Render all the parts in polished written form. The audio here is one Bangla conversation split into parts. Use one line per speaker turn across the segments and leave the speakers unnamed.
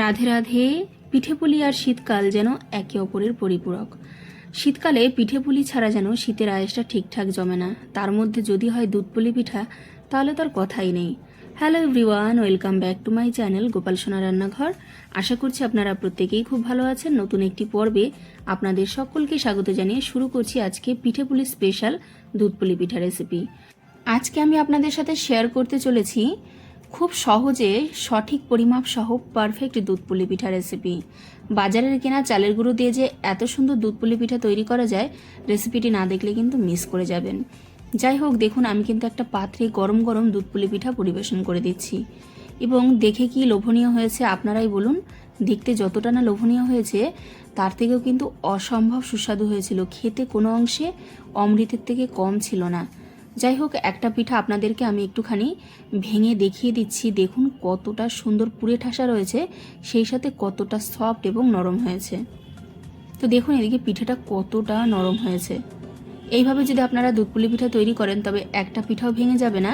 রাধে রাধে। পিঠেপুলি আর শীতকাল যেন একে অপরের পরিপূরক। শীতকালে পিঠেপুলি ছাড়া যেন শীতের আয়েসটা ঠিকঠাক জমে না। তার মধ্যে যদি হয় দুধপুলি পিঠা, তাহলে তার কথাই নেই। Hello everyone, welcome back to my channel Gopal সোনা রান্নাঘর। আশা করছি আপনারা প্রত্যেকেই খুব ভালো আছেন। নতুন একটি পর্বে আপনাদের সকলকে স্বাগত জানিয়ে শুরু করছি আজকে পিঠেপুলি স্পেশাল দুধপুলি পিঠা রেসিপি। আজকে আমি আপনাদের সাথে শেয়ার করতে চলেছি খুব সহজে সঠিক পরিমাপ সহ পারফেক্ট দুধপুলি পিঠা রেসিপি। বাজারের কেনা চালের গুঁড়ো দিয়ে যে এত সুন্দর দুধপুলি পিঠা তৈরি করা যায়, রেসিপিটি না দেখলে কিন্তু মিস করে যাবেন। যাই হোক, দেখুন আমি কিন্তু একটা পাত্রে গরম গরম দুধপুলি পিঠা পরিবেশন করে দিচ্ছি এবং দেখে কি লোভনীয় হয়েছে আপনারাই বলুন। দেখতে যতটা না লোভনীয় হয়েছে, তার থেকেও কিন্তু অসম্ভব সুস্বাদু হয়েছিল। খেতে কোনো অংশে অমৃতের থেকে কম ছিল না। যাই হোক, একটা পিঠা আপনাদেরকে আমি একটুখানি ভেঙে দেখিয়ে দিচ্ছি। দেখুন কতটা সুন্দর পুরে ঠাসা রয়েছে, সেই সাথে কতটা সফট এবং নরম হয়েছে। তো দেখুন এদিকে পিঠাটা কতটা নরম হয়েছে। এইভাবে যদি আপনারা দুধপুলি পিঠা তৈরি করেন, তবে একটা পিঠাও ভেঙে যাবে না,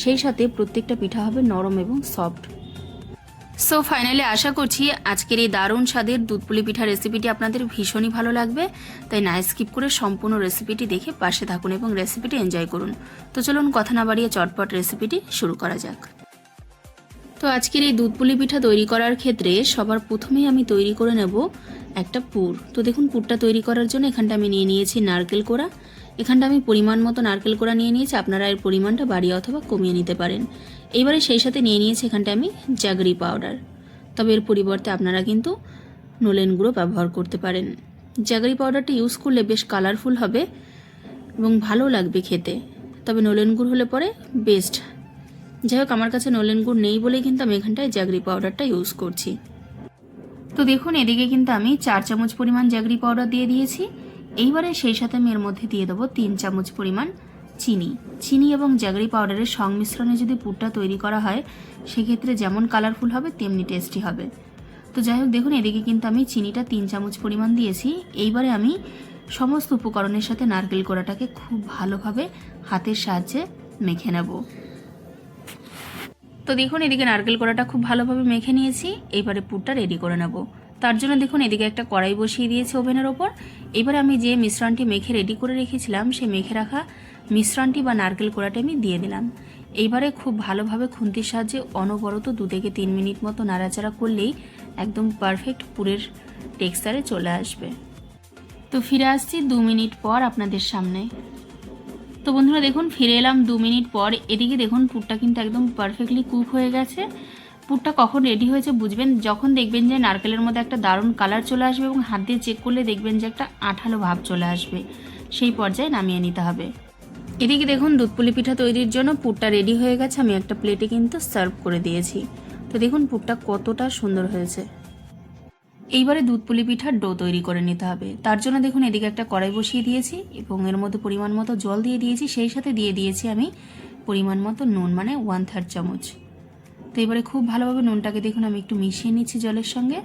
সেই সাথে প্রত্যেকটা পিঠা হবে নরম এবং সফট। সো ফাইনালি আশা করছি আজকের এই দারুণ স্বাদের দুধপুলি পিঠা রেসিপিটি আপনাদের ভীষণই ভালো লাগবে। তাই না স্কিপ করে সম্পূর্ণ রেসিপিটি দেখে পাশে থাকুন এবং রেসিপিটি এনজয় করুন। তো চলুন কথা না বাড়িয়ে চটপট রেসিপিটি শুরু করা যাক। তো আজকের এই দুধপুলি পিঠা তৈরি করার ক্ষেত্রে সবার প্রথমেই আমি তৈরি করে নেব একটা পুর। তো দেখুন পুরটা তৈরি করার জন্য এখানটা আমি নিয়ে নিয়েছি নারকেল কোড়া। এখানটা আমি পরিমাণ মতো নারকেল কোড়া নিয়ে নিয়েছি, আপনারা এর পরিমাণটা বাড়িয়ে অথবা কমিয়ে নিতে পারেন। এইবারে সেই সাথে নিয়ে নিয়েছি এখানটা আমি জাগরি পাউডার, তবে এর পরিবর্তে আপনারা কিন্তু নলেন গুঁড়ো ব্যবহার করতে পারেন। জাগরি পাউডারটা ইউজ করলে বেশ কালারফুল হবে এবং ভালো লাগবে খেতে, তবে নলেন গুড় হলে পরে বেস্ট। যাই হোক, আমার কাছে নলেন গুড় নেই বলেই কিন্তু আমি এখানটায় জাগরি পাউডারটা ইউজ করছি। তো দেখুন এদিকে কিন্তু আমি 4 চামচ পরিমাণ জাগরি পাউডার দিয়ে দিয়েছি। এইবারে সেই সাথে আমি এর মধ্যে দিয়ে দেবো 3 চামচ পরিমাণ চিনি এবং জাগরি পাউডারের সংমিশ্রণে যদি পুরটা তৈরি করা হয়, সেক্ষেত্রে যেমন কালারফুল হবে তেমনি টেস্টি হবে। তো যাই হোক, দেখুন এদিকে কিন্তু আমি চিনিটা 3 চামচ পরিমাণ দিয়েছি। এইবারে আমি সমস্ত উপকরণের সাথে নারকেল কোড়াটাকে খুব ভালোভাবে হাতের সাহায্যে মেখে নেব। তো দেখুন এদিকে নারকেল কোড়াটা খুব ভালোভাবে মেখে নিয়েছি। এইবারে পুরটা রেডি করে নেব। তার জন্য দেখুন এদিকে একটা কড়াই বসিয়ে দিয়েছি ওভেনের ওপর। এবারে আমি যে মিশ্রণটি মেখে রেডি করে রেখেছিলাম, সেই মেখে রাখা মিশ্রণটি বা নারকেল কোড়াটি আমি দিয়ে দিলাম। এইবারে খুব ভালোভাবে খুন্তির সাহায্যে অনবরত 2 থেকে 3 মিনিট মতো নাড়াচাড়া করলেই একদম পারফেক্ট পুরের টেক্সচারে চলে আসবে। তো ফিরে আসছি 2 মিনিট পর আপনাদের সামনে। তো বন্ধুরা দেখুন ফিরে এলাম 2 মিনিট পর। এদিকে দেখুন পুরটা কিন্তু একদম পারফেক্টলি কুক হয়ে গেছে। পুরটা কখন রেডি হয়েছে বুঝবেন, যখন দেখবেন যে নারকেলের মধ্যে একটা দারুণ কালার চলে আসবে এবং হাত দিয়ে চেক করলে দেখবেন যে একটা আঠালো ভাব চলে আসবে, সেই পর্যায়ে নামিয়ে নিতে হবে। এদিকে দেখুন দুধপুলি পিঠা তৈরির জন্য পুরটা রেডি হয়ে গেছে। আমি একটা প্লেটে কিন্তু সার্ভ করে দিয়েছি। তো দেখুন পুরটা কতটা সুন্দর হয়েছে। এইবারে দুধপুলি পিঠার ডো তৈরি করে নিতে হবে। তার জন্য দেখুন এদিকে একটা কড়াই বসিয়ে দিয়েছি এবং এর মধ্যে পরিমাণ মতো জল দিয়ে দিয়েছি। সেই সাথে দিয়ে দিয়েছি আমি পরিমাণ মতো নুন, মানে 1/3 চামচ। তো এবারে খুব ভালোভাবে নুনটাকে দেখুন আমি একটু মিশিয়ে নিচ্ছি জলের সঙ্গে।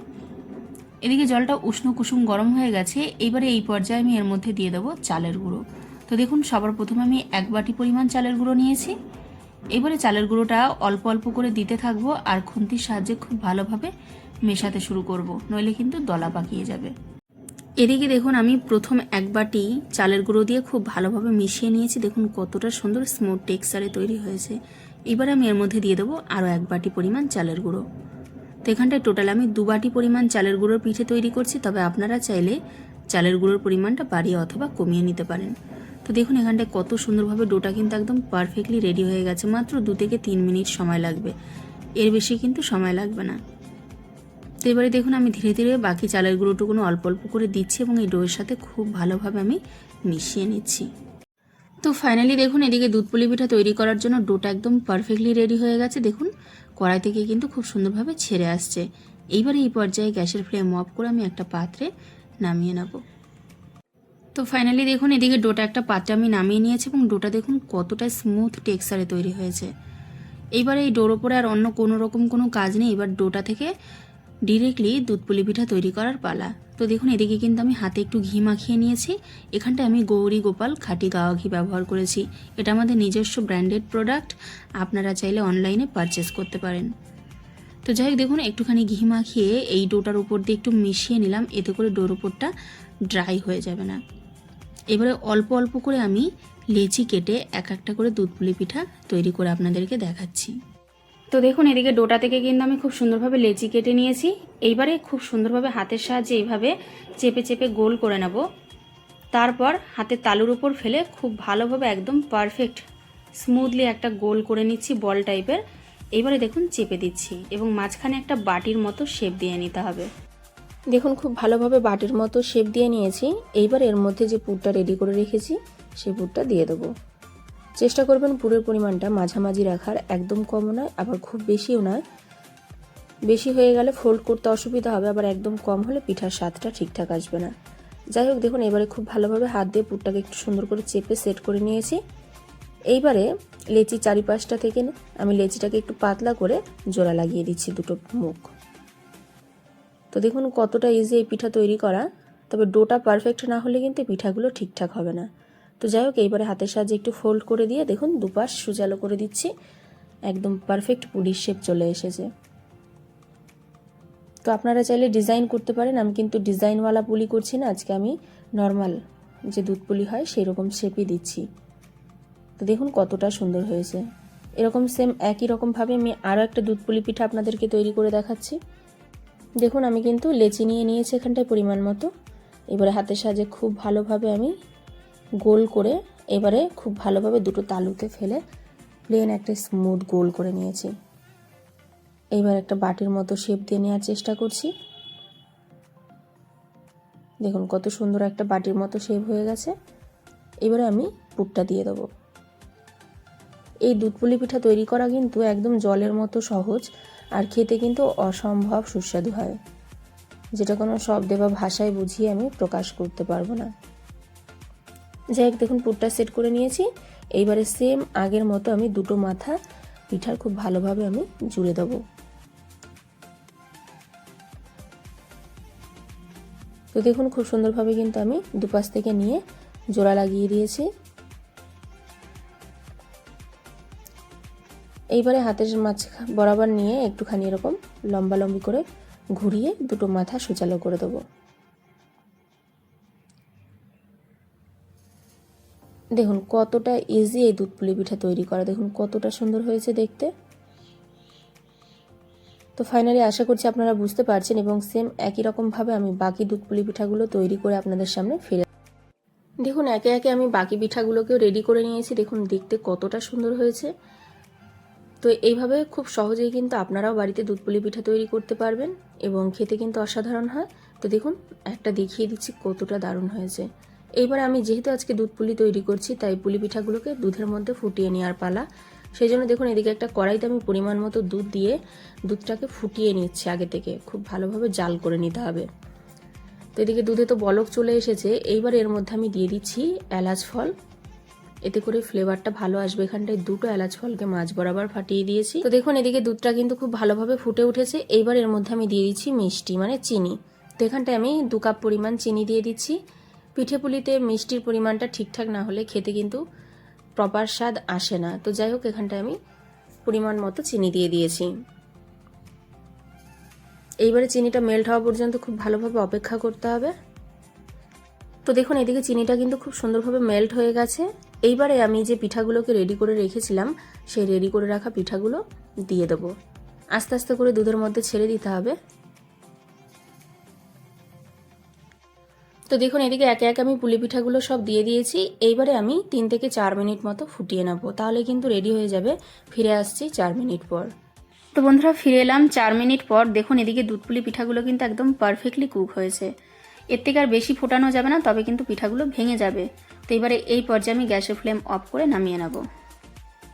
এদিকে জলটা উষ্ণ কুসুম গরম হয়ে গেছে। এইবারে এই পর্যায়ে আমি এর মধ্যে দিয়ে দেবো চালের গুঁড়ো। তো দেখুন সবার প্রথমে আমি 1 বাটি পরিমাণ চালের গুঁড়ো নিয়েছি। এবারে চালের গুঁড়োটা অল্প অল্প করে দিতে থাকবো আর খুন্তির সাহায্যে খুব ভালোভাবে মেশাতে শুরু করব, নইলে কিন্তু দলা পাকিয়ে যাবে। এদিকে দেখুন আমি প্রথম 1 বাটি চালের গুঁড়ো দিয়ে খুব ভালোভাবে মিশিয়ে নিয়েছি। দেখুন কতটা সুন্দর স্মুথ টেক্সচারে তৈরি হয়েছে। এবারে আমি এর মধ্যে দিয়ে দেবো আরও 1 বাটি পরিমাণ চালের গুঁড়ো। তো এখানটায় টোটাল আমি 2 বাটি পরিমাণ চালের গুঁড়োর পিঠে তৈরি করছি, তবে আপনারা চাইলে চালের গুঁড়োর পরিমাণটা বাড়িয়ে অথবা কমিয়ে নিতে পারেন। তো দেখুন এখানটায় কত সুন্দরভাবে ডোটা কিন্তু একদম পারফেক্টলি রেডি হয়ে গেছে। মাত্র 2 থেকে 3 মিনিট সময় লাগবে, এর বেশি কিন্তু সময় লাগবে না। তো এবারে দেখুন আমি ধীরে ধীরে বাকি চালের গুঁড়োটুকুনো অল্প অল্প করে দিচ্ছি এবং এই ডোয়ের সাথে খুব ভালোভাবে আমি মিশিয়ে নিচ্ছি। তো ফাইনালি দেখুন এদিকে দুধপুলি পিঠা তৈরি করার জন্য ডোটা একদম পারফেক্টলি রেডি হয়ে গেছে। দেখুন কড়াই থেকে কিন্তু খুব সুন্দরভাবে ছেড়ে আসছে। এইবারে এই পর্যায়ে গ্যাসের ফ্লেম অফ করে আমি একটা পাত্রে নামিয়ে নেব। তো ফাইনালি দেখুন এদিকে ডোটা একটা পাত্রে আমি নামিয়ে নিয়েছি এবং ডোটা দেখুন কতটা স্মুথ টেক্সচারে তৈরি হয়েছে। এইবারে এই ডোর ওপরে আর অন্য কোনো রকম কোনো কাজ নেই। এবার ডোটা থেকে ডিরেক্টলি দুধপুলি পিঠা তৈরি করার পালা। তো দেখুন এদিকে কিন্তু আমি হাতে একটু ঘি মাখিয়ে নিয়েছি। এখানটায় আমি গৌরী গোপাল খাঁটি গাওয়া ঘি ব্যবহার করেছি। এটা আমাদের নিজস্ব ব্র্যান্ডেড প্রোডাক্ট, আপনারা চাইলে অনলাইনে পারচেস করতে পারেন। তো যাই হোক দেখুন একটুখানি ঘি মাখিয়ে এই ডোটার উপর দিয়ে একটু মিশিয়ে নিলাম, এতে করে ডোর উপরটা ড্রাই হয়ে যাবে না। এবারে অল্প অল্প করে আমি লেচি কেটে এক একটা করে দুধ পুলি পিঠা তৈরি করে আপনাদেরকে দেখাচ্ছি। তো দেখুন এদিকে ডোটা থেকে কিন্তু আমি খুব সুন্দরভাবে লেচি কেটে নিয়েছি। এইবারে খুব সুন্দরভাবে হাতের সাহায্যে এইভাবে চেপে চেপে গোল করে নেব। তারপর হাতের তালুর উপর ফেলে খুব ভালোভাবে একদম পারফেক্ট স্মুথলি একটা গোল করে নিচ্ছি বল টাইপের। এইবারে দেখুন চেপে দিচ্ছি এবং মাঝখানে একটা বাটির মতো শেপ দিয়ে নিতে হবে।
দেখুন খুব ভালোভাবে বাটির মতো শেপ দিয়ে নিয়েছি। এইবার এর মধ্যে যে পুরটা রেডি করে রেখেছি সেই পুরটা দিয়ে দেবো। চেষ্টা করবেন পুরের পরিমাণটা মাঝামাঝি রাখার, একদম কমও নয় আবার খুব বেশিও নয়। বেশি হয়ে গেলে ফোল্ড করতে অসুবিধা হবে, আবার একদম কম হলে পিঠার স্বাদটা ঠিকঠাক আসবে না। যাই হোক দেখুন এবারে খুব ভালোভাবে হাত দিয়ে পুরটাকে একটু সুন্দর করে চেপে সেট করে নিয়েছি। এইবারে লেচি চারিপাশটা থেকে আমি লেচিটাকে একটু পাতলা করে জোড়া লাগিয়ে দিচ্ছি দুটো মুখ। তো দেখুন কতটা ইজি এই পিঠা তৈরি করা, তবে ডোটা পারফেক্ট না হলে কিন্তু পিঠাগুলো ঠিকঠাক হবে না। তো যাই হোক এইবারে হাতের সাহায্যে একটু ফোল্ড করে দিয়ে দেখুন দুপাশ সুজালো করে দিচ্ছি, একদম পারফেক্ট পুলির শেপ চলে এসেছে। তো আপনারা চাইলে ডিজাইন করতে পারেন, আমি কিন্তু ডিজাইনওয়ালা পুলি করছি না, আজকে আমি নর্মাল যে দুধ পুলি হয় সেই রকম শেপই দিচ্ছি। তো দেখুন কতটা সুন্দর হয়েছে। এরকম সেম একই রকমভাবে আমি আরও একটা দুধ পুলি পিঠা আপনাদেরকে তৈরি করে দেখাচ্ছি। দেখুন আমি কিন্তু লেচি নিয়ে নিয়েছি এখানটায় পরিমাণ মতো। এবারে হাতের সাহায্যে খুব ভালোভাবে আমি গোল করে এবারে খুব ভালোভাবে দুটো তালুতে ফেলে প্লেন একটা স্মুথ গোল করে নিয়েছি। এইবার একটা বাটির মতো শেপ দিয়ে নেওয়ার চেষ্টা করছি। দেখুন কত সুন্দর একটা বাটির মতো শেপ হয়ে গেছে। এবারে আমি পুরটা দিয়ে দেবো। এই দুধ পুলি পিঠা তৈরি করা কিন্তু একদম জলের মতো সহজ, আর খেতে কিন্তু অসম্ভব সুস্বাদু হয়, যেটা কোনো শব্দে বা ভাষায় বুঝিয়ে আমি প্রকাশ করতে পারবো না। যাই হোক দেখুন পুরটা সেট করে নিয়েছি। এইবারে সেম আগের মতো আমি দুটো মাথা পিঠার খুব ভালোভাবে আমি জুড়ে দেবো। তো দেখুন খুব সুন্দরভাবে কিন্তু আমি দুপাশ থেকে নিয়ে জোড়া লাগিয়ে দিয়েছি। এইবারে হাতের মাছ বরাবর নিয়ে একটুখানি এরকম লম্বা লম্বি করে ঘুরিয়ে দুটো মাথা সুচালো করে দেবো। দেখুন কতটা ইজি এই দুধ পুলি পিঠা তৈরি করা, দেখুন কতটা সুন্দর হয়েছে দেখতে। তো ফাইনালি আশা করছি আপনারা বুঝতে পারছেন, এবং সেম একই রকমভাবে আমি বাকি দুধ পুলি পিঠাগুলো তৈরি করে আপনাদের সামনে ফিরে দেখুন একে একে আমি বাকি পিঠাগুলোকেও রেডি করে নিয়েছি। দেখুন দেখতে কতটা সুন্দর হয়েছে। তো এইভাবে খুব সহজেই কিন্তু আপনারাও বাড়িতে দুধ পুলি পিঠা তৈরি করতে পারবেন এবং খেতে কিন্তু অসাধারণ হয়। তো দেখুন একটা দেখিয়ে দিচ্ছি কতটা দারুণ হয়েছে। এইবার আমি যেহেতু আজকে দুধ পুলি তৈরি করছি, তাই পুলি পিঠাগুলোকে দুধের মধ্যে ফুটিয়ে নেওয়ার পালা। সেই জন্য দেখুন এদিকে একটা কড়াইতে আমি পরিমাণ মতো দুধ দিয়ে দুধটাকে ফুটিয়ে নিচ্ছি। আগে থেকে খুব ভালোভাবে জাল করে নিতে হবে। তো এদিকে দুধে তো বলক চলে এসেছে। এইবার এর মধ্যে আমি দিয়ে দিচ্ছি এলাচ ফল, এতে করে ফ্লেভারটা ভালো আসবে। এখানটায় দুটো এলাচ ফলকে মাঝ বরাবর ফাটিয়ে দিয়েছি। তো দেখুন এদিকে দুধটা কিন্তু খুব ভালোভাবে ফুটে উঠেছে। এইবার এর মধ্যে আমি দিয়ে দিচ্ছি মিষ্টি মানে চিনি। তো এখানটায় আমি 2 কাপ পরিমাণ চিনি দিয়ে দিচ্ছি। পিঠে পুলিতে মিষ্টির পরিমাণটা ঠিকঠাক না হলে খেতে কিন্তু প্রপার স্বাদ আসে না। তো যাই হোক এখানটায় আমি পরিমাণ মতো চিনি দিয়ে দিয়েছি। এইবারে চিনিটা মেল্ট হওয়া পর্যন্ত খুব ভালোভাবে অপেক্ষা করতে হবে। তো দেখুন এদিকে চিনিটা কিন্তু খুব সুন্দরভাবে মেল্ট হয়ে গেছে। এইবারে আমি যে পিঠাগুলোকে রেডি করে রেখেছিলাম সেই রেডি করে রাখা পিঠাগুলো দিয়ে দেবো। আস্তে আস্তে করে দুধের মধ্যে ছেড়ে দিতে হবে। তো দেখুন এদিকে একে একে আমি পুলি পিঠাগুলো সব দিয়ে দিয়েছি। এইবারে আমি 3 থেকে 4 মিনিট মতো ফুটিয়ে নেবো, তাহলে কিন্তু রেডি হয়ে যাবে। ফিরে আসছি 4 মিনিট পর।
তো বন্ধুরা ফিরে এলাম 4 মিনিট পর। দেখুন এদিকে দুধ পুলি পিঠাগুলো কিন্তু একদম পারফেক্টলি কুক হয়েছে। এর থেকে আর বেশি ফোটানো যাবে না, তবে কিন্তু পিঠাগুলো ভেঙে যাবে। তো এবারে এই পর্যায়ে আমি গ্যাসের ফ্লেম অফ করে নামিয়ে নেব।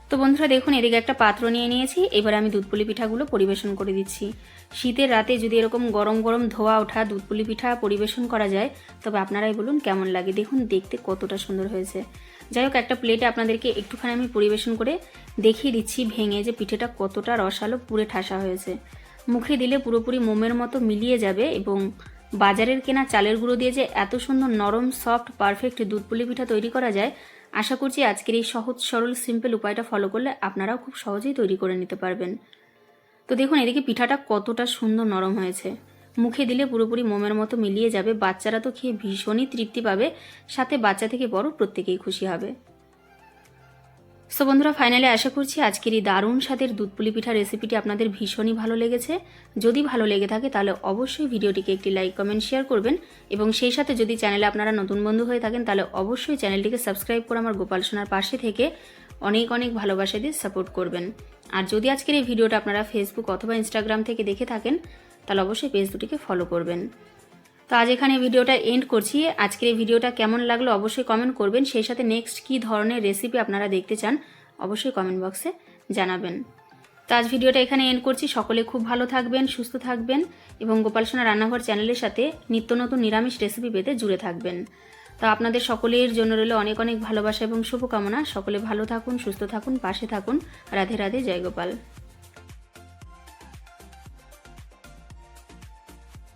তো বন্ধুরা দেখুন এদিকে একটা পাত্র নিয়ে নিয়েছি। এবারে আমি দুধ পুলি পিঠাগুলো পরিবেশন করে দিচ্ছি। শীতের রাতে যদি এরকম গরম গরম ধোয়া ওঠা দুধ পুলি পিঠা পরিবেশন করা যায়, তবে আপনারাই বলুন কেমন লাগে। দেখুন দেখতে কতটা সুন্দর হয়েছে। যাই হোক একটা প্লেটে আপনাদেরকে একটুখানি আমি পরিবেশন করে দেখিয়ে দিচ্ছি ভেঙে যে পিঠেটা কতটা রসালো পুরে ঠাসা হয়েছে। মুখে দিলে পুরোপুরি মোমের মতো মিলিয়ে যাবে, এবং বাজারের কেনা চালের গুঁড়ো দিয়ে যে এত সুন্দর নরম সফট পারফেক্ট দুধ পুলি পিঠা তৈরি করা যায়, আশা করছি আজকের এই সহজ সরল সিম্পল উপায়টা ফলো করলে আপনারাও খুব সহজেই তৈরি করে নিতে পারবেন। তো দেখুন এদিকে পিঠাটা কতটা সুন্দর নরম হয়েছে, মুখে দিলে পুরোপুরি মোমের মতো মিলিয়ে যাবে। বাচ্চারা তো খেয়ে ভীষণই তৃপ্তি পাবে, সাথে বাচ্চা থেকে বড় প্রত্যেকেই খুশি হবে। সো বন্ধুরা, ফাইনালি আশা করছি আজকের এই দারুণ স্বাদের দুধ পুলি পিঠা রেসিপিটি আপনাদের ভীষণই ভালো লেগেছে। যদি ভালো লেগে থাকে তাহলে অবশ্যই ভিডিওটিকে একটি লাইক কমেন্ট শেয়ার করবেন, এবং সেই সাথে যদি চ্যানেলে আপনারা নতুন বন্ধু হয়ে থাকেন তাহলে অবশ্যই চ্যানেলটিকে সাবস্ক্রাইব করে আমার গোপাল সোনার পাশে থেকে অনেক অনেক ভালোবাসা দিয়ে সাপোর্ট করবেন। আর যদি আজকের এই ভিডিওটা আপনারা ফেসবুক অথবা ইনস্টাগ্রাম থেকে দেখে থাকেন তাহলে অবশ্যই পেজ দুটিকে ফলো করবেন। তো আজ এখানে ভিডিওটা এন্ড করছি। আজকের এই ভিডিওটা কেমন লাগলো অবশ্যই কমেন্ট করবেন, সেই সাথে নেক্সট কী ধরনের রেসিপি আপনারা দেখতে চান অবশ্যই কমেন্ট বক্সে জানাবেন। তো আজ ভিডিওটা এখানে এন্ড করছি। সকলে খুব ভালো থাকবেন, সুস্থ থাকবেন, এবং গোপাল সোনা রান্নাঘর চ্যানেলের সাথে নিত্য নতুন নিরামিষ রেসিপি পেতে জুড়ে থাকবেন। তো আপনাদের সকলের জন্য রইল অনেক অনেক ভালোবাসা এবং শুভকামনা। সকলে ভালো থাকুন, সুস্থ থাকুন, পাশে থাকুন। রাধে রাধে, জয় গোপাল।